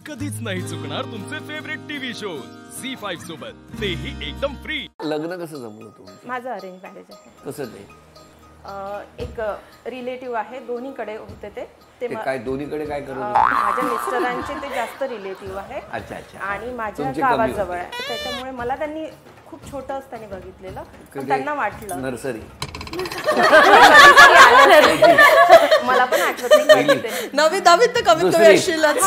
कधीच नाही चुकणार तुमचे फेवरेट टीव्ही शो झी5 सोबत, तेही एकदम फ्री। लग्न कसं जमलं तुमचं? माझं अरेंज मॅरेज आहे। कसं ते? एक रिलेटिव्ह आहे, दोन्हीकडे होते ते काय दोन्हीकडे काय करत होते? माझ्या मिस्टरांचे ते जास्त रिलेटिव्ह आहे। अच्छा अच्छा। आणि माझ्या गावाजवळ आहे, त्याच्यामुळे मला त्यांनी खूप छोटं असताना बघितलेलं, पण त्यांना वाटलं नर्सरी मला पण आठवत नाही नववी दहावीत तर कमीत कमी असशीलच।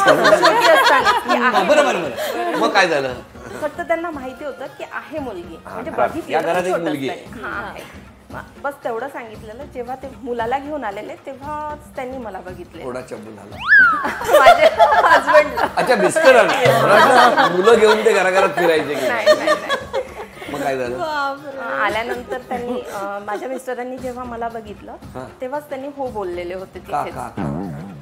बरोबर, मग काय झालं? फक्त त्यांना माहिती होतं की आहे मुलगी, म्हणजे या घरात एक मुलगी आहे. बस तेवढं सांगितलेलं। जेव्हा ते मुलाला घेऊन आलेले तेव्हा त्यांनी मला बघितले। थोडा चब्बू झाला माझे हसबंड। अच्छा, मिस्टर मुलं घेऊन ते घराघरात फिरायचे की नाही? मग काय झालं? आल्यानंतर त्यांनी माझ्या मिस्टरांनी जेव्हा मला बघितलं तेव्हाच त्यांनी हो बोललेले होते तिथेच।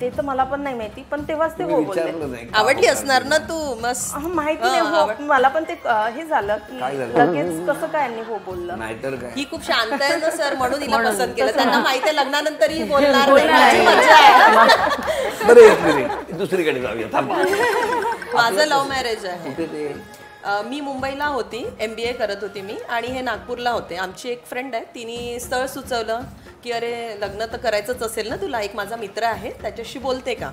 ते तर मला पण नाही माहिती, पण तेव्हाच ते हो बोलले। आवडली असणार ना तू? मस्त माहिती नाही हो, मला पण ते हे झालं की लगेच कसं काय यांनी हो बोललं। नाहीतर काय, ही खूप शांत आहे ना सर, म्हणून हिला पसंत केलं। त्यांना माहिती आहे लग्नानंतरही बोलणार नाही। मजा आहे। बरं एक मिनिट, दुसरीकडे जाऊया, थांबा। माझं लव्ह मॅरेज आहे। कुठे ते? मी मुंबईला होती, MBA करत होती मी, आणि हे नागपूरला होते। आमची एक फ्रेंड आहे, तिने स्थळ सुचवलं की अरे लग्न तर करायचंच असेल ना तुला, एक माझा मित्र आहे त्याच्याशी बोलते का?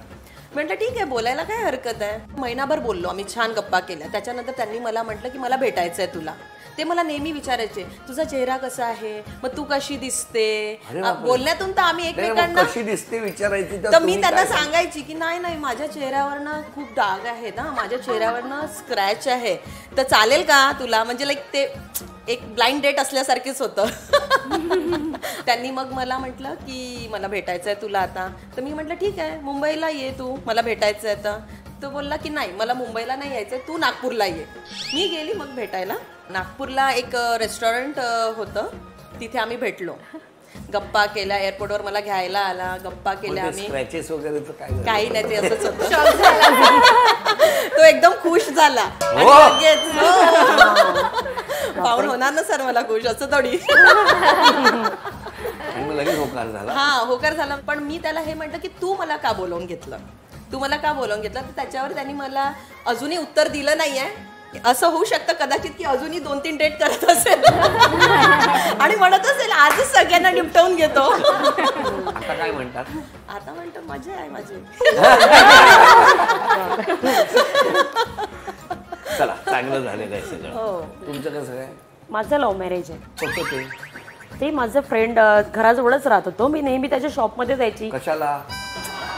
म्हटलं ठीक आहे, बोलायला काय हरकत आहे। महिनाभर बोललो आम्ही, छान गप्पा केल्या। त्याच्यानंतर त्यांनी मला म्हटलं की मला भेटायचं आहे तुला। ते मला नेहमी विचारायचे तुझा चेहरा कसा आहे, मग तू कशी दिसते। बोलण्यातून तर आम्ही एकमेकांना कशी दिसते विचारायची, तर मी त्यांना सांगायची की नाही नाही, माझ्या चेहऱ्यावरनं खूप डाग आहेत ना, माझ्या चेहऱ्यावरनं स्क्रॅच आहे, तर चालेल का तुला? म्हणजे लाईक ते एक ब्लाइंड डेट असल्यासारखीच होतं। त्यांनी मग मला म्हटलं की मला भेटायचं आहे तुला आता। तर मी म्हटलं ठीक आहे, मुंबईला ये तू, मला भेटायचं आहे तर। तो बोलला की नाही, मला मुंबईला नाही यायचं, तू नागपूरला ये। मी गेली मग भेटायला। नागपूरला एक रेस्टॉरंट होतं, तिथे आम्ही भेटलो, गप्पा केल्या। एअरपोर्टवर मला घ्यायला आला, गप्पा केल्या आम्ही। स्क्रॅचेस वगैरे तर काही नाही, ते असंच होतं। तो एकदम खुश झाला। पाहून होणार ना सर मला खुश, असं थोडी। होकार झाला। हा, होकार झाला। पण मी त्याला हे म्हटलं की तू मला का बोलवून घेतलं, तू मला का बोलवून घेतलं? तर त्याच्यावर त्यांनी मला अजूनही उत्तर दिलं नाहीये। असं होऊ शकतं कदाचित की अजूनही 2-3 डेट करत असेल आणि म्हणत असेल आजच सगळ्यांना निपटवून घेतो। आता काय म्हणतात? आता म्हणतो मजा आहे माझी। चला, चांगलं झालेलं आहे सगळं। तुमचं कसं काय? माझं लव्ह मॅरेज आहे। कसं ते माझं फ्रेंड घराजवळच राहत होतो, मी नेहमी त्याच्या शॉपमध्ये जायची। कशाला?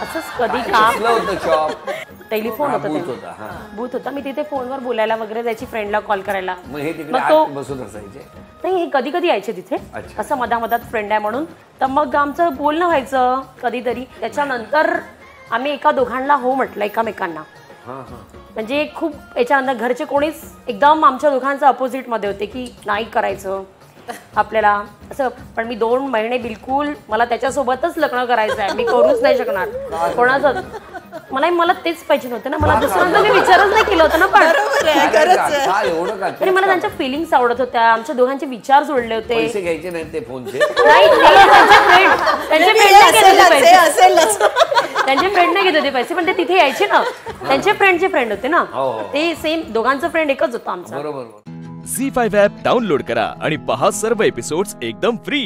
असंच कधी काम होतं, शॉप टेलिफोन होता, बूथ होता। मी तिथे फोनवर बोलायला वगैरे जायची, फ्रेंडला कॉल करायला। मग तो बसून असायचे? नाही, हे कधी कधी यायचे तिथे, असं मधामधात फ्रेंड आहे म्हणून। तर मग आमचं बोलणं व्हायचं कधीतरी। त्याच्यानंतर आम्ही एका दोघांना हो म्हटलं एकमेकांना। म्हणजे खूप याच्यानंतर घरचे कोणीच एकदम आमच्या दोघांचं अपोजिट मध्ये होते की नाही करायचं आपल्याला असं। पण मी 2 महिने बिलकुल, मला त्याच्यासोबतच लग्न करायचं आहे, मी करूच नाही शकणार कोणाचं। मला तेच पाहिजे नव्हतं ना, मला दुसऱ्यांदा मी विचारच नाही केलं होतं ना। पण मला त्यांच्या फिलिंग्स आवडत होत्या, आमच्या दोघांचे विचार जोडले होते। पैसे घ्यायचे नाहीत ते फोनचे? त्यांचे फ्रेंड नाही घेत होते पैसे, पण ते तिथे यायचे ना, त्यांचे फ्रेंडचे फ्रेंड होते ना, ते सेम दोघांचं फ्रेंड एकच होतं आमचं। बरोबर। झी5 ॲप डाउनलोड करा आणि पहा सर्व एपिसोड्स एकदम फ्री।